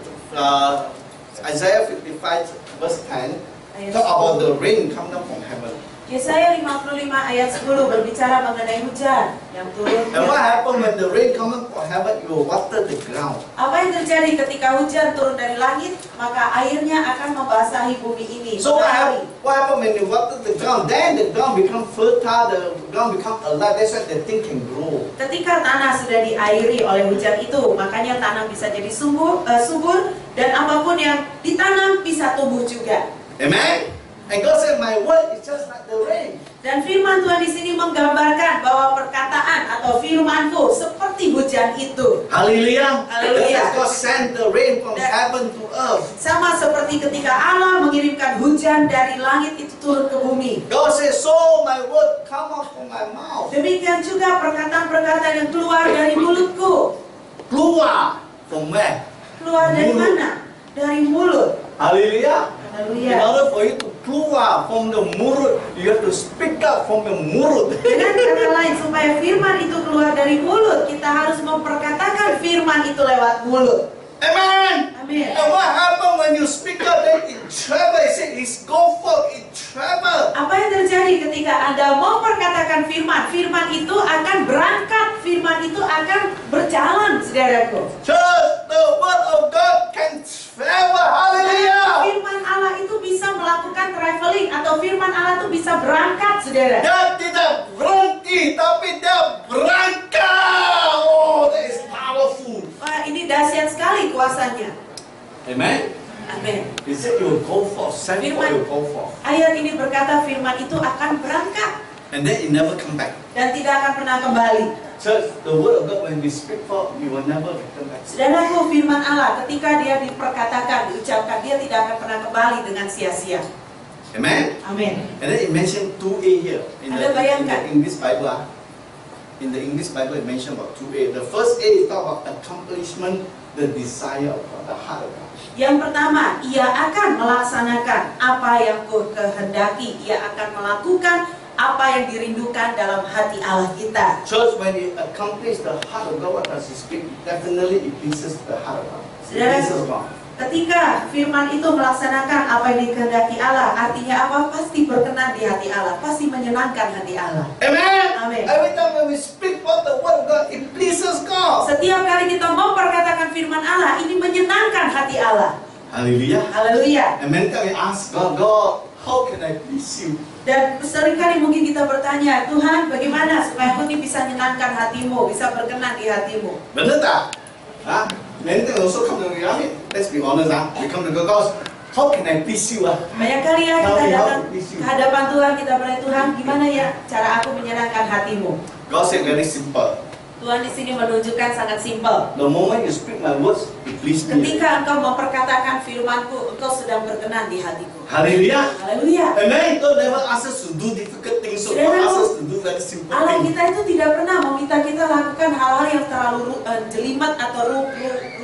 Isaiah 55 verse 10 talk about the rain come down from heaven. Yesaya 55 ayat 10 berbicara mengenai hujan yang turun. And what happened when the rain comes from heaven? It will water the ground. Apa yang terjadi ketika hujan turun dari langit? Maka airnya akan membasahi bumi ini. So what happened when you water the ground? Then the ground become fertile, the ground become alive. That's why the thing can grow. Ketika tanah sudah diairi oleh hujan itu, makanya tanah bisa jadi subur dan apapun yang ditanam bisa tumbuh juga. Amen. And God said, my word is just like the rain. Dan firman Tuhan di sini menggambarkan bahwa perkataan atau firman-Ku seperti hujan itu. Hallelujah. Hallelujah. God sent the rain from heaven to earth. Sama seperti ketika Allah mengirimkan hujan dari langit itu turun ke bumi. God says, so my word come out from my mouth. Demikian juga perkataan-perkataan yang keluar dari mulutku. Keluar from where? Keluar dari mana? Dari mulut. Hallelujah. In Haleluya. order for you to keluar from the mulut, you have to speak up from the mulut. Dengan kata lain, supaya firman itu keluar dari mulut, kita harus memperkatakan firman itu lewat mulut. Amen. Amin. And what happened when you speak up, then it travel. He said, "It's go forth, it travel." Apa yang terjadi ketika Anda mau perkatakan firman? Firman itu akan berangkat, firman itu akan berjalan, saudaraku. Church, the word of God can travel. Hallelujah. Firman Allah itu bisa melakukan traveling atau firman Allah itu bisa berangkat, saudara. Dia tidak berhenti, tapi dia berangkat. Oh, that is powerful. Wah, ini dahsyat sekali kuasanya. Amen. Amin. He said, "You will go forth. Send forth, you will go forth." Ayat ini berkata firman itu akan berangkat And then it never come back. dan tidak akan pernah kembali. Church, the word of God, when we speak forth, we will never return back. Saudaraku, firman Allah ketika dia diperkatakan, diucapkan, dia tidak akan pernah kembali dengan sia-sia. Amen. Amin. And then it mentioned 2A here in Anda bayangkan. the English Bible. In the English Bible, it mentioned about 2A. The first A is talk about accomplishment, the desire of God, the heart of God. Yang pertama, ia akan melaksanakan apa yang Ku kehendaki. Ia akan melakukan apa yang dirindukan dalam hati Allah kita. Church, when it accomplishes the heart of God, what does it speak? Definitely it pleases the heart of God. It Saudara, pleases God. ketika firman itu melaksanakan apa yang dikehendaki Allah, artinya apa? Pasti berkenan di hati Allah, pasti menyenangkan hati Allah. Amen. Amen. Every time when we speak what the word of God, it pleases God. Setiap kali kita mau perkatakan firman Allah, ini menyenangkan hati Allah. Hallelujah. Haleluya. And many times we ask God, God, how can I please you? Dan seringkali mungkin kita bertanya, Tuhan, bagaimana supaya aku ini bisa menyenangkan hatimu, bisa berkenan di hatimu? Benar tak? Huh? Many times also come to me, I mean, let's be honest, we come to God, how can I please you? Banyak kali ya kita Tell me how datang to please you. ke hadapan Tuhan, kita bertanya, Tuhan, gimana ya cara aku menyenangkan hatimu? God said very simple. Tuhan di sini menunjukkan sangat simpel. The moment you speak my words, it please me. Ketika engkau memperkatakan firman-Ku, engkau sedang berkenan di hatiku. Hallelujah. Haleluya. Amen. God never asks us to do difficult things, so God asks us to do very simple Allah things. kita itu tidak pernah meminta kita lakukan hal-hal yang terlalu jelimet atau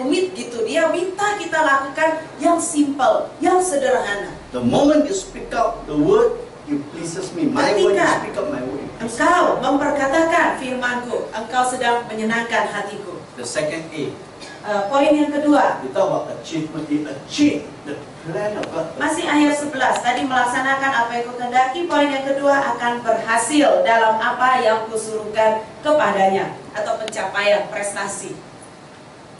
rumit gitu. Dia minta kita lakukan yang simpel, yang sederhana. The moment you speak out the word, it pleases me. My word, you Ketika speak out my word. engkau memperkatakan firman-Ku, engkau sedang menyenangkan hatiku. The second A, Poin yang kedua, we talk about achievement. It achieve the plan of God. masih ayat 11. Tadi melaksanakan apa yang Kukehendaki. Poin yang kedua, akan berhasil dalam apa yang Kusuruhkan kepadanya atau pencapaian prestasi.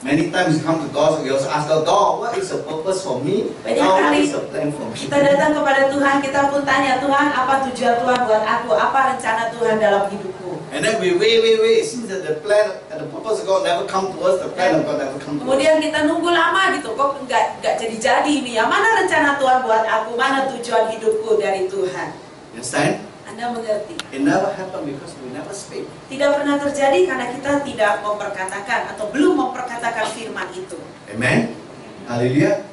Many times you come to God, we also ask God, what is the purpose for me? Banyak God, what kali is the plan for me? kita datang kepada Tuhan, kita pun tanya, Tuhan, apa tujuan Tuhan buat aku? Apa rencana Tuhan dalam hidupku? And then we wait. It seems that the plan and the purpose of God never come to us. The plan of God never come to us. Kemudian kita nunggu lama gitu, kok nggak jadi ini ya? Mana rencana Tuhan buat aku? Mana tujuan hidupku dari Tuhan? You understand? Anda mengerti? It never happened because we never speak. Tidak pernah terjadi karena kita tidak memperkatakan atau belum memperkatakan firman itu. Amen. Hallelujah.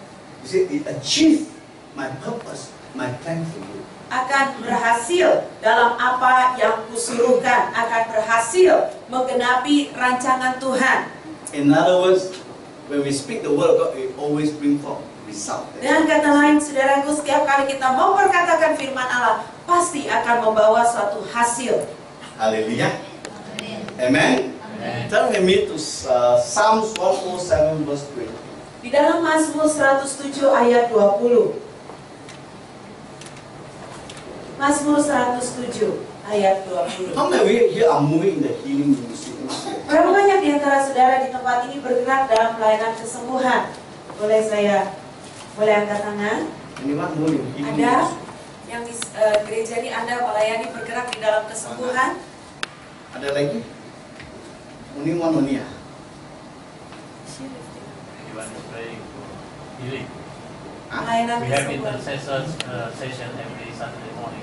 You see, it achieved my purpose, my plan for you. Akan berhasil dalam apa yang Kusuruhkan, akan berhasil menggenapi rancangan Tuhan. In other words, when we speak the word of God, it always brings forth result. Dengan kata lain, saudaraku, setiap kali kita mau perkatakan firman Allah, pasti akan membawa suatu hasil. Hallelujah. Amen. Turn with me to Psalms 107 verse 20. Di dalam Mazmur 107 ayat 20. Mazmur 107 ayat 20. How many here are moving in the healing ministry? Berapa banyak di antara saudara di tempat ini bergerak dalam pelayanan kesembuhan? Boleh angkat tangan? Anyone moving in healing Ada ministry? yang di gereja ini Anda melayani bergerak di dalam kesembuhan? Ada lagi? Only one only ya? You want to pray for healing? Pelayanan We have kesembuhan. intercessors session every Saturday morning.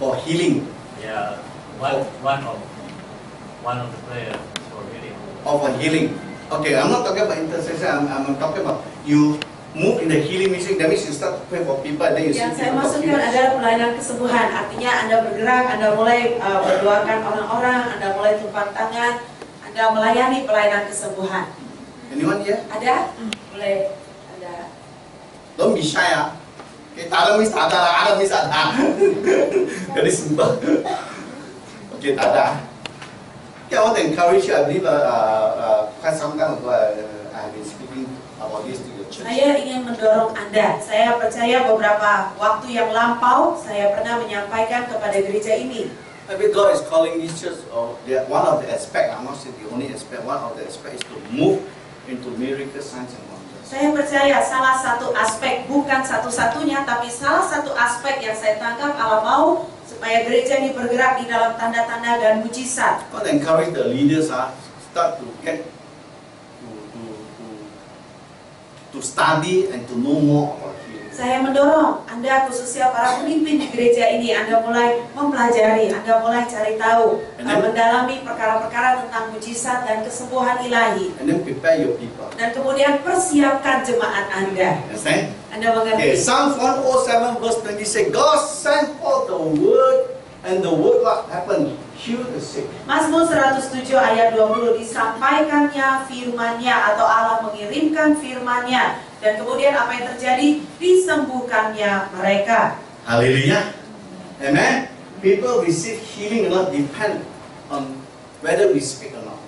For healing. Yeah, one of the prayer for healing. Or for healing. Okay, I'm not talking about intercession. I'm talking about you move in the healing ministry. That means you start to pray for people. Then you Yang see saya people maksudkan healed. adalah pelayanan kesembuhan. Artinya Anda bergerak, Anda mulai berdoakan orang-orang, Anda mulai tumpang tangan, Anda melayani pelayanan kesembuhan. Anyone here? Ada? Boleh ada. Don't be shy ah. Okay, tak ada means tak ada lah. Ada means ada. Very simple. Okay, tak ada. Okay, I want to encourage you. I believe quite some time ago I have been speaking about this to your church. Saya ingin mendorong Anda. Saya percaya beberapa waktu yang lampau saya pernah menyampaikan kepada gereja ini. Maybe God is calling this church, or one of the aspects, I'm not saying the only aspect, one of the aspects is to move into miracle signs and wonders. Saya percaya salah satu aspek, bukan satu-satunya, tapi salah satu aspek yang saya tangkap Allah mau supaya gereja ini bergerak di dalam tanda-tanda dan mujizat. God encourage the leaders start to get to study and to know more about healing. Saya mendorong Anda, khususnya para pemimpin di gereja ini, Anda mulai mempelajari, Anda mulai cari tahu, mendalami perkara-perkara tentang mujizat dan kesembuhan ilahi. And then prepare your people. Dan kemudian persiapkan jemaat Anda. Understand? Anda mengerti? Okay, Psalm 107 verse 20 say, God sent forth the word, and the word what happened? Heal the sick. Mazmur 107 ayat 20, disampaikannya firman-Nya atau Allah mengirimkan firman-Nya, dan kemudian apa yang terjadi? Disembuhkannya mereka. Hallelujah. Amen. People receive healing not depend on whether we speak or not.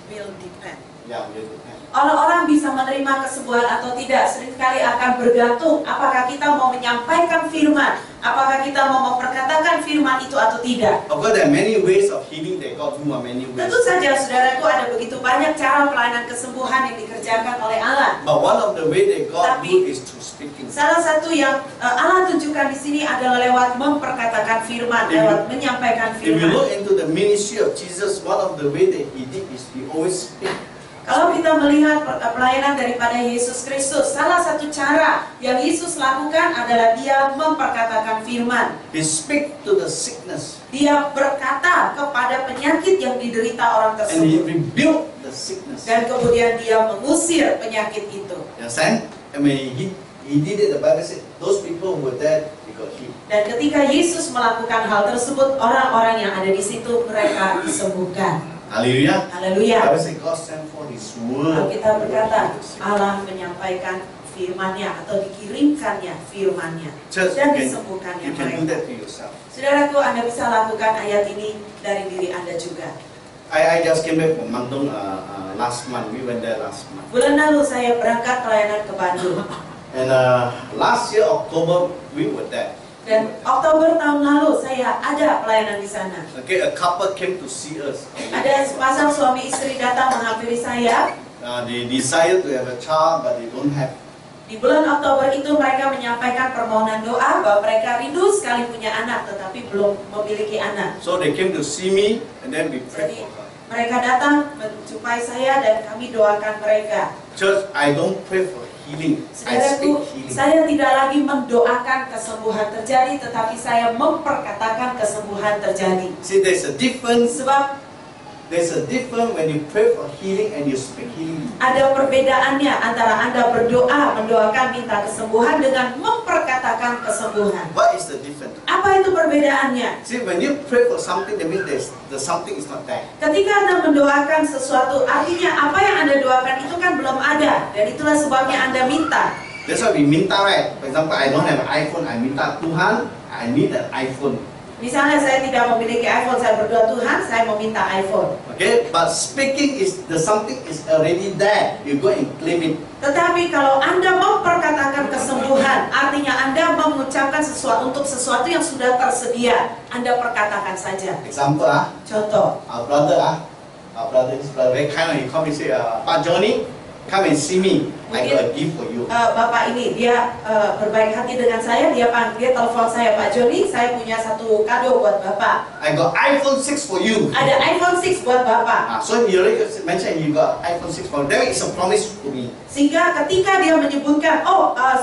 Will depend. Yeah, will depend. Orang-orang bisa menerima kesembuhan atau tidak seringkali akan bergantung apakah kita mau menyampaikan firman, apakah kita mau memperkatakan firman itu atau tidak. Of course, there are many ways of healing that God do many ways. Tentu saja saudaraku, ada begitu banyak cara pelayanan kesembuhan yang dikerjakan oleh Allah. But one of the way that God Tapi, do is through speaking. Salah satu yang Allah tunjukkan di sini adalah lewat memperkatakan firman, lewat menyampaikan If you firman. look into the ministry of Jesus, one of the way that he did is he always speak. Kalau kita melihat pelayanan daripada Yesus Kristus, salah satu cara yang Yesus lakukan adalah dia memperkatakan firman. He speak to the sickness Dia berkata kepada penyakit yang diderita orang and he tersebut. rebuked the sickness. Dan kemudian dia mengusir penyakit itu. You understand? I mean, he did it. The Bible said those people who were there, they got healed. Dan ketika Yesus melakukan hal tersebut, orang-orang yang ada di situ mereka disembuhkan. Hallelujah. Haleluya. The Bible said God sent for His word. Kita berkata Allah menyampaikan firman-Nya atau dikirimkannya firman-Nya Church, dan you disembuhkannya can do mereka. that to yourself. Saudaraku, Anda bisa lakukan ayat ini dari diri Anda juga. I just came back from Bandung last month. We went there last month. Bulan lalu saya berangkat pelayanan ke Bandung. And last year October we were there. Dan Oktober tahun lalu saya ada pelayanan di sana. Okay, a couple came to see us. Ada sepasang suami istri datang menghampiri saya. They desire to have a child, but they don't have. Di bulan Oktober itu mereka menyampaikan permohonan doa bahwa mereka rindu sekali punya anak tetapi belum memiliki anak. So they came to see me, and then we prayed Jadi for her. mereka datang menjumpai saya dan kami doakan mereka. Church, I don't pray for healing. I Saudaraku, speak healing. saya tidak lagi mendoakan kesembuhan terjadi, tetapi saya memperkatakan kesembuhan terjadi. See, there's a difference. Sebab When you pray for healing and you speak healing. ada perbedaannya antara Anda berdoa, mendoakan minta kesembuhan dengan memperkatakan kesembuhan. What is the difference? Apa itu perbedaannya? See, when you pray for something, that means the something is not there. Ketika Anda mendoakan sesuatu, artinya apa yang Anda doakan itu kan belum ada. Dan itulah sebabnya Anda minta. That's why we minta, right? For example, I don't have an iPhone. I minta Tuhan, I need an iPhone. Misalnya saya tidak memiliki iPhone, saya berdoa Tuhan, saya meminta iPhone. Okay, but speaking is the something is already there. You go and claim it. Tetapi kalau Anda memperkatakan kesembuhan, artinya Anda mengucapkan sesuatu untuk sesuatu yang sudah tersedia. Anda perkatakan saja. Example, Contoh, our brother, his brother, very kind of he come and say, Pak Johnny, come and see me. I got a gift for you. Bapak ini dia berbaik hati dengan saya, dia telepon saya, Pak Joni, saya punya satu kado buat Bapak. I got iPhone 6 for you. Ada iPhone 6 buat Bapak. So he already mentioned you got iPhone 6 for you. That is a promise to me. Sehingga ketika dia menyebutkan,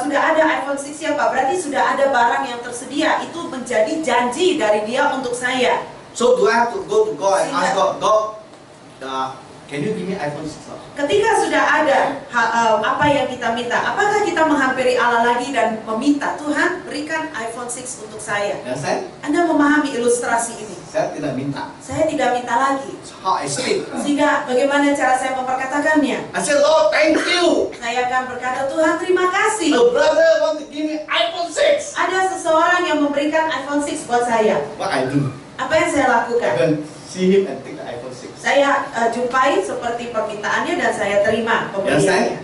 sudah ada iPhone 6 ya Pak, berarti sudah ada barang yang tersedia. Itu menjadi janji dari dia untuk saya. So do I have to go to God and ask God, can you give me iPhone 6 now? Ketika sudah ada apa yang kita minta, apakah kita menghampiri Allah lagi dan meminta, Tuhan berikan iPhone 6 untuk saya? Understand? Anda memahami ilustrasi ini? Saya tidak minta. Saya tidak minta lagi. It's how I speak. Sehingga bagaimana cara saya memperkatakannya? I said, Lord, thank you. Saya akan berkata, Tuhan terima kasih. A brother want to give me iPhone 6. Ada seseorang yang memberikan iPhone 6 buat saya. What I do? Apa yang saya I lakukan? can see him and take the iPhone 6. Saya jumpai seperti permintaannya dan saya terima pemberiannya.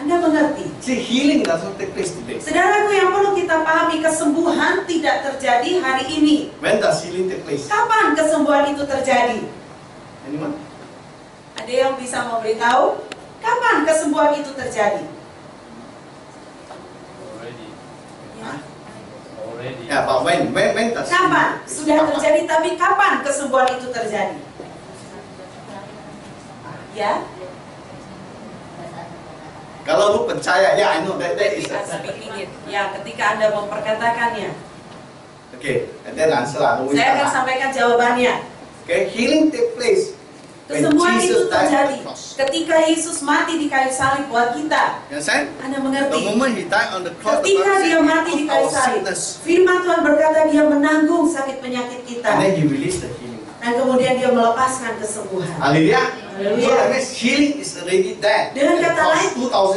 Anda mengerti? See, healing does not take place today. Saudaraku, yang perlu kita pahami, kesembuhan tidak terjadi hari ini. When does healing take place? Kapan kesembuhan itu terjadi? Anyone? Ada yang bisa memberitahu kapan kesembuhan itu terjadi? Already. Ya. Already. Yeah, but when does Kapan? healing Sudah terjadi, tapi kapan kesembuhan itu terjadi? Ya, Kalau lu percaya, ya, I know that is I'm speaking it. Ya, ketika Anda memperkatakannya, okay. And then answer lah. saya akan sampaikan jawabannya. Okay, healing take place when Kesembuhan itu Jesus died on terjadi the cross. ketika Yesus mati di kayu salib buat kita. You understand? Anda The mengerti? moment he died on the cross, the Ketika Bible dia said, mati di he took kayu our salib, sickness, firman Tuhan berkata dia menanggung sakit penyakit kita. and then he released the healing. Dan kemudian dia melepaskan kesembuhan. Hallelujah. Hallelujah. So that means healing is already there. Dengan It kata was lain,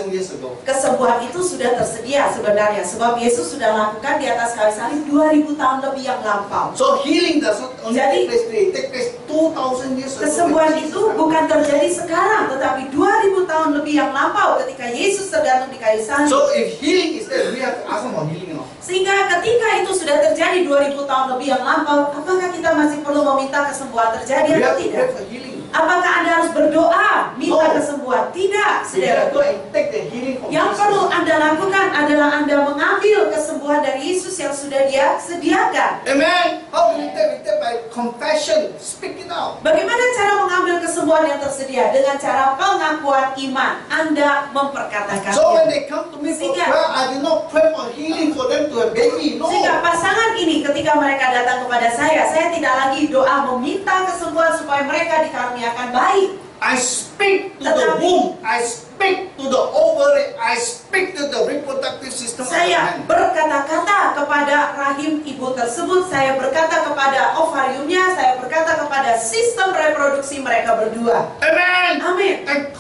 2,000 years ago. Kesembuhan itu sudah tersedia sebenarnya, sebab Yesus sudah lakukan di atas kayu salib 2000 tahun lebih yang lampau. So healing does not only Jadi, take place today, it take place 2,000 years ago. Kesembuhan itu bukan terjadi sekarang, tetapi 2000 tahun lebih yang lampau ketika Yesus tergantung di kayu salib. So if healing is there, we have to ask for healing now. Sehingga ketika itu sudah terjadi 2000 tahun lebih yang lampau, apakah kita masih perlu meminta kesembuhan terjadi We atau have to tidak? pray for healing. Apakah Anda harus berdoa minta No. kesembuhan? Tidak, We have to saudara. go and take the healing from Yang Jesus. perlu Anda lakukan adalah Anda mengambil kesembuhan dari Yesus yang sudah Dia sediakan. Amen. How do we take? We take by confession. Speak it out. Bagaimana cara mengambil kesembuhan yang tersedia? Dengan cara pengakuan iman. Anda So when memperkatakannya. they come to me for Sehingga- prayer, I did not pray for healing for them to have baby. No. Sehingga pasangan ini ketika mereka datang kepada saya tidak lagi doa meminta kesembuhan supaya mereka dikaruniakan bayi. I speak to the Tetapi- womb. I speak to the ovary. I speak to the reproductive system of the Saya man. berkata-kata kepada rahim ibu tersebut, saya berkata kepada ovariumnya, saya berkata kepada sistem reproduksi mereka berdua. Amen. Amin. And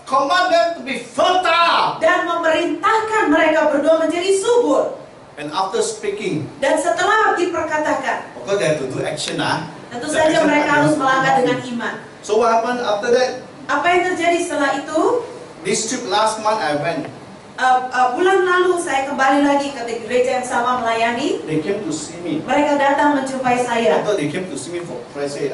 command them to be fertile. Dan memerintahkan mereka berdua menjadi subur. And after speaking, Dan setelah diperkatakan, of course they have to do action. tentu The saja action mereka part harus is- melangkah dengan iman. So what happened after that? Apa yang terjadi setelah itu? This trip last month I went. Bulan lalu saya kembali lagi ke gereja yang sama melayani. They came to see me. Mereka datang menjumpai I saya. thought they came to see me for prayer. Say,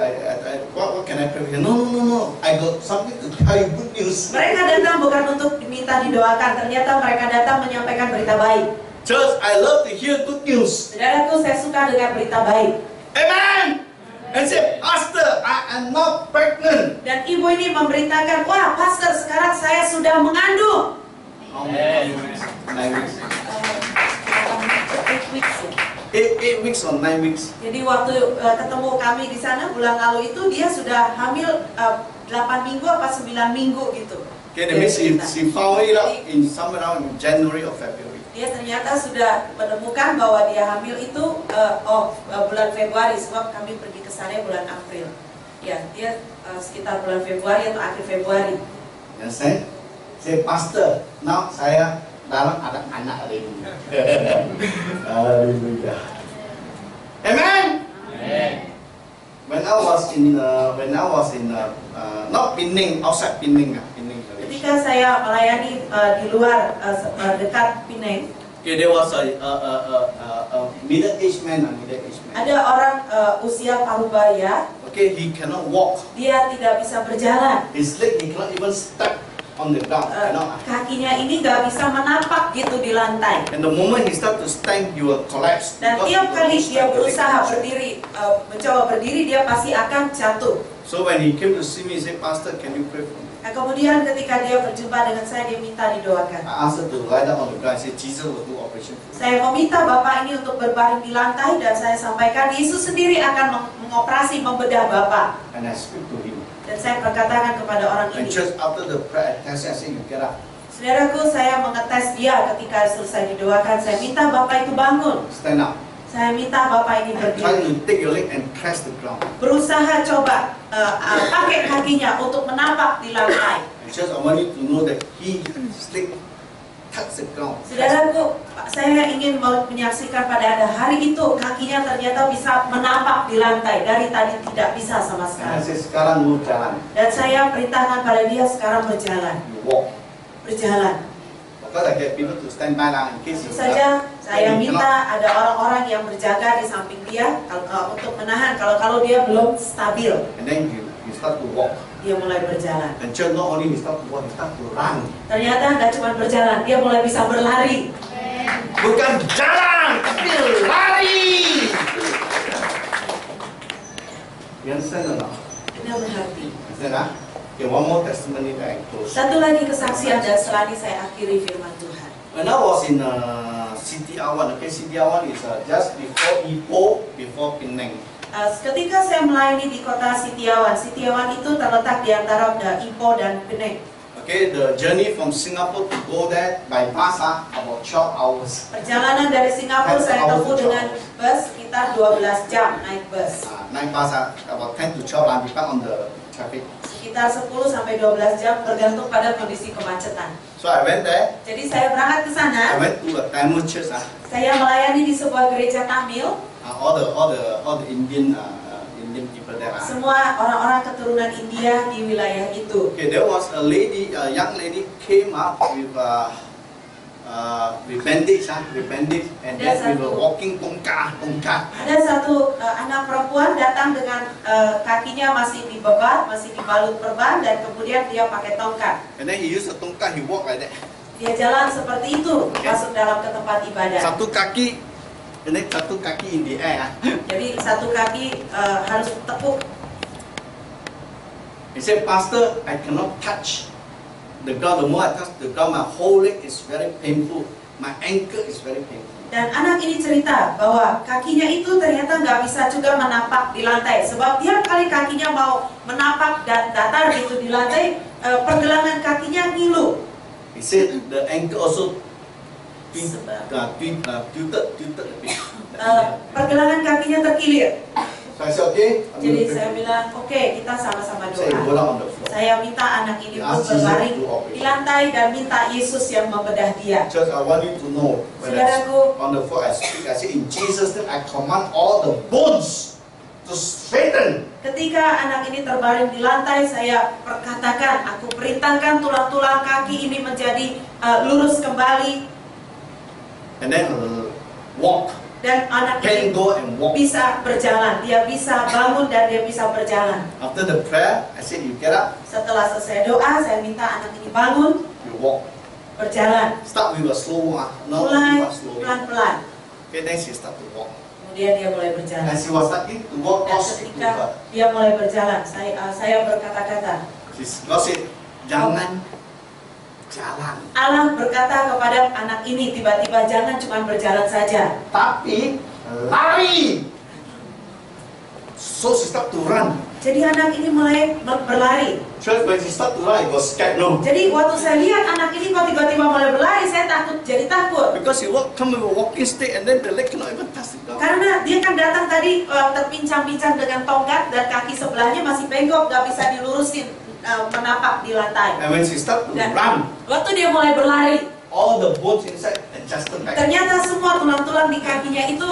what can I pray for you? No. I got something to tell you. Good news. Mereka datang bukan untuk diminta didoakan, ternyata mereka datang menyampaikan berita baik. Church, I love to hear good news. Saudaraku, saya suka dengan berita baik. Amen. And say, Pastor, I am not pregnant. Dan ibu ini memberitakan, wah pastor sekarang saya sudah mengandung. How many weeks? 9 weeks. 8 weeks ya. 8 weeks or 9 weeks. Jadi waktu ketemu kami di sana bulan lalu itu dia sudah hamil 8 minggu apa 9 minggu gitu. Okay, that means she found it out in somewhere around in January or February. Dia ternyata sudah menemukan bahwa dia hamil itu bulan Februari, sebab kami pergi ke sana bulan April. Ya, dia sekitar bulan Februari atau akhir Februari. You understand? Say, Pastor, now saya dalam ada anak lagi. Hallelujah. Amen. Amen. When I was in not Penang, outside Penang, Penang. Ketika saya melayani di luar dekat Penang, Okay, there was a middle-aged man, ada orang usia parubaya, Okay, he cannot walk. dia tidak bisa berjalan. His leg, he cannot even step on the ground. Cannot. Kakinya ini nggak bisa menapak gitu di lantai. And the moment he start to stand, he will collapse. Dan because tiap he kali cannot dia stand the berusaha leg. berdiri, mencoba berdiri, dia pasti akan jatuh. So when he came to see me, he said, Pastor, can you pray for me? Nah, kemudian ketika dia berjumpa dengan saya, dia minta didoakan. I asked her to lie down on the ground. I said, Jesus will do operation for you. Saya meminta Bapak ini untuk berbaring di lantai dan saya sampaikan Yesus sendiri akan mengoperasi membedah Bapak. And I speak to him. Dan saya berkatakan kepada orang And ini. just after the prayer, I said, you get up, Saudaraku, saya mengetes dia ketika selesai didoakan. Saya minta Bapak itu bangun. stand up. Saya minta Bapak ini And try berdiri. to take your leg and press the ground. Berusaha coba pakai kakinya untuk menapak di lantai. And just I want you to know that his leg touch the ground. Saudaraku, saya ingin menyaksikan pada Anda hari itu kakinya ternyata bisa menapak di lantai. Dari tadi tidak bisa sama And I sekali. said, sekarang lu jalan. Dan saya perintahkan pada dia sekarang berjalan. You walk. Berjalan. Because I get people to stand by lah in case Tentu you saja saya you minta ada orang-orang yang berjaga di samping dia untuk menahan kalau dia belum stabil. and then you start to walk. Dia mulai berjalan. And church not only you start to walk, you start to run. Ternyata nggak cuma berjalan, dia mulai bisa berlari. Bukan jalan, tapi lari. You understand or not? Anda mengerti? Understand ah? Okay, one more testimony that I close. Satu lagi kesaksian dan setelah ini saya akhiri firman Tuhan. When I was in CTR1, okay, CTR1 is just before Ipoh, before Penang. Ketika saya melayani di kota Sitiawan, Sitiawan itu terletak di antara Ipoh dan Penang. Okay, the journey from Singapore to go there by bus about 12 hours. Perjalanan dari Singapura saya tempuh dengan bus sekitar 12 jam naik bus. Naik bus about 10 to 12 depend on the traffic. Sekitar 10 sampai 12 jam tergantung pada kondisi kemacetan. So I went there. Jadi saya berangkat ke I sana. went to a Tamil church. Saya melayani di sebuah gereja Tamil. All the Indian people there. Semua orang-orang keturunan India di wilayah itu. Okay, there was a lady, a young lady came up with bandage, and then we were walking tongkat. Ada satu anak perempuan datang dengan kakinya masih dibebat, masih dibalut perban, dan kemudian dia pakai tongkat. And then he used a tongkat, he walked like that. Dia jalan seperti itu masuk dalam ke tempat ibadah. Satu kaki, and then satu kaki in the air. Jadi satu kaki harus tepuk. He said, Pastor, I cannot touch the ground. The more I touch the ground, my whole leg is very painful. My ankle is very painful. Dan anak ini cerita bahwa kakinya itu ternyata nggak bisa juga menapak di lantai. Sebab tiap kali kakinya mau menapak dan datar gitu di lantai, pergelangan kakinya ngilu. He said the ankle also tilted a bit. Pergelangan kakinya terkilir. So I said, okay. Jadi saya bilang, oke, kita sama-sama Saya doa. bola on the floor. Saya minta anak ini pun berbaring di lantai dan minta Yesus yang membedah dia. Church, I want you to know when Saudaraku, on the floor I speak, I say in Jesus' name I command all the bones to straighten. ketika anak ini terbaring di lantai, saya perkatakan, aku perintahkan tulang-tulang kaki ini menjadi lurus kembali. And then walk. Dan anak ini Can go and walk. bisa berjalan, dia bisa bangun dan dia bisa berjalan. After the prayer, I said you get up, Setelah selesai doa, saya minta anak ini bangun, you walk. berjalan. Start with a slow walk. No, Mulai slowly. pelan-pelan. Okay, then she start to walk. Kemudian dia mulai berjalan. As she was starting to walk, Dan God spoke to ketika her. dia mulai berjalan, saya berkata-kata. God said, jangan jalan, Allah berkata kepada anak ini tiba-tiba, jangan cuma berjalan saja, tapi lari. So she start to run. Jadi anak ini mulai berlari. Church, when she start to run, I was scared. No, Jadi waktu saya lihat anak ini kok tiba-tiba mulai berlari, saya takut. because she come with a walking stick, and then the leg cannot even touch the ground. Karena dia kan datang tadi terpincang-pincang dengan tongkat dan kaki sebelahnya masih bengkok, gak bisa dilurusin menapak di lantai. And when she start to Dan run, waktu dia mulai berlari, all the bones inside adjusted back. ternyata semua tulang-tulang di kakinya itu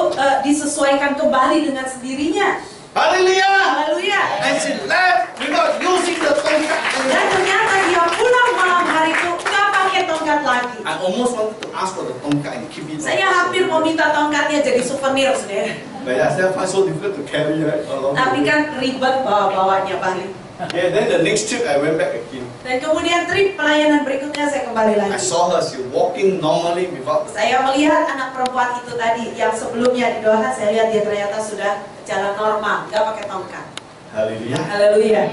disesuaikan kembali dengan sendirinya. Hallelujah! Haleluya. And she left without using the tongkat. Dan ternyata dia pulang malam hari itu nggak pakai tongkat lagi. I almost wanted to ask for the tongkat and keep it. Saya hampir mau minta tongkatnya jadi souvenir, saudara. But I still find so difficult to carry right along. Tapi kan ribet bawa-bawanya balik. Yeah, then the next trip I went back again. Dan kemudian trip pelayanan berikutnya saya kembali I lagi. saw her, she walking normally without. Saya melihat anak perempuan itu tadi yang sebelumnya didoakan, saya lihat dia ternyata sudah jalan normal, nggak pakai tongkat. Hallelujah. Haleluya.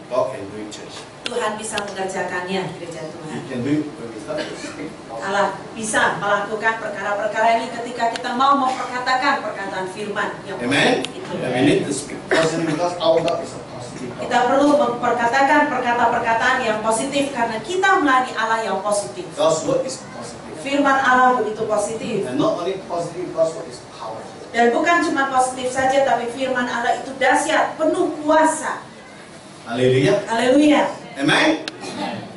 God can do it, church. Tuhan bisa mengerjakannya, gereja He Tuhan. can do it when we start to speak. Allah bisa melakukan perkara-perkara ini ketika kita mau memperkatakan perkataan firman yang Amen. itu. And we need to speak positive because our God is a positive God. Kita perlu memperkatakan perkataan yang positif karena kita melayani Allah yang positif. God's word is positive. Firman Allah begitu positif. And not only positive, God's word is powerful. Dan bukan cuma positif saja, tapi firman Allah itu dahsyat, penuh kuasa. Hallelujah. Haleluya. Amen.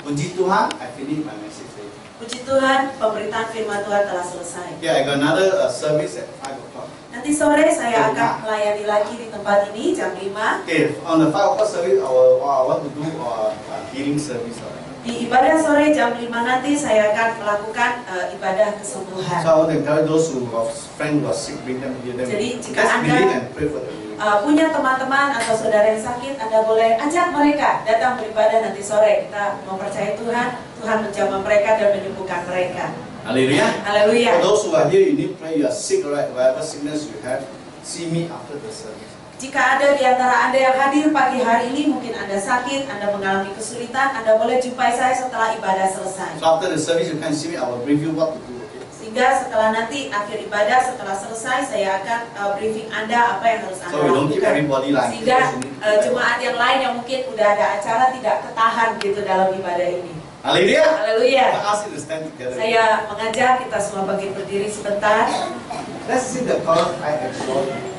Puji Tuhan, I finish my message today. Puji Tuhan, pemberitaan firman Tuhan telah selesai. Yeah, I got another service at 5 o'clock. Nanti sore saya akan melayani lagi di tempat ini jam 5. Okay, on the 5 o'clock service, I want to do a healing service. Di ibadah sore jam 5 nanti saya akan melakukan ibadah kesembuhan. So I want to encourage those who have friends who are sick, bring them here. Then Jadi, jika let's Anda- believe and pray for them. Punya teman-teman atau saudara yang sakit, Anda boleh ajak mereka datang beribadah nanti sore. Kita mempercayai Tuhan, Tuhan menjamah mereka dan menyembuhkan mereka. Hallelujah. Haleluya. For those who are here, you need prayer. You are sick, right? Whatever sickness you have, see me after the service. Jika ada di antara Anda yang hadir pagi hari ini, mungkin Anda sakit, Anda mengalami kesulitan, Anda boleh jumpai saya setelah ibadah selesai. So after the service, you can see me. I will brief you what to do. Okay? Sehingga setelah nanti akhir ibadah, setelah selesai, saya akan briefing Anda apa yang harus Anda So we don't keep lakukan. everybody lying. Sehingga jemaat yang lain yang mungkin udah ada acara tidak ketahan gitu dalam ibadah ini. Hallelujah. Haleluya. I ask you to stand together. Saya mengajak kita semua bangkit berdiri sebentar. Let's sing the chorus. I exalt you.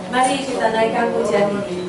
Mari kita naikkan pujian ini.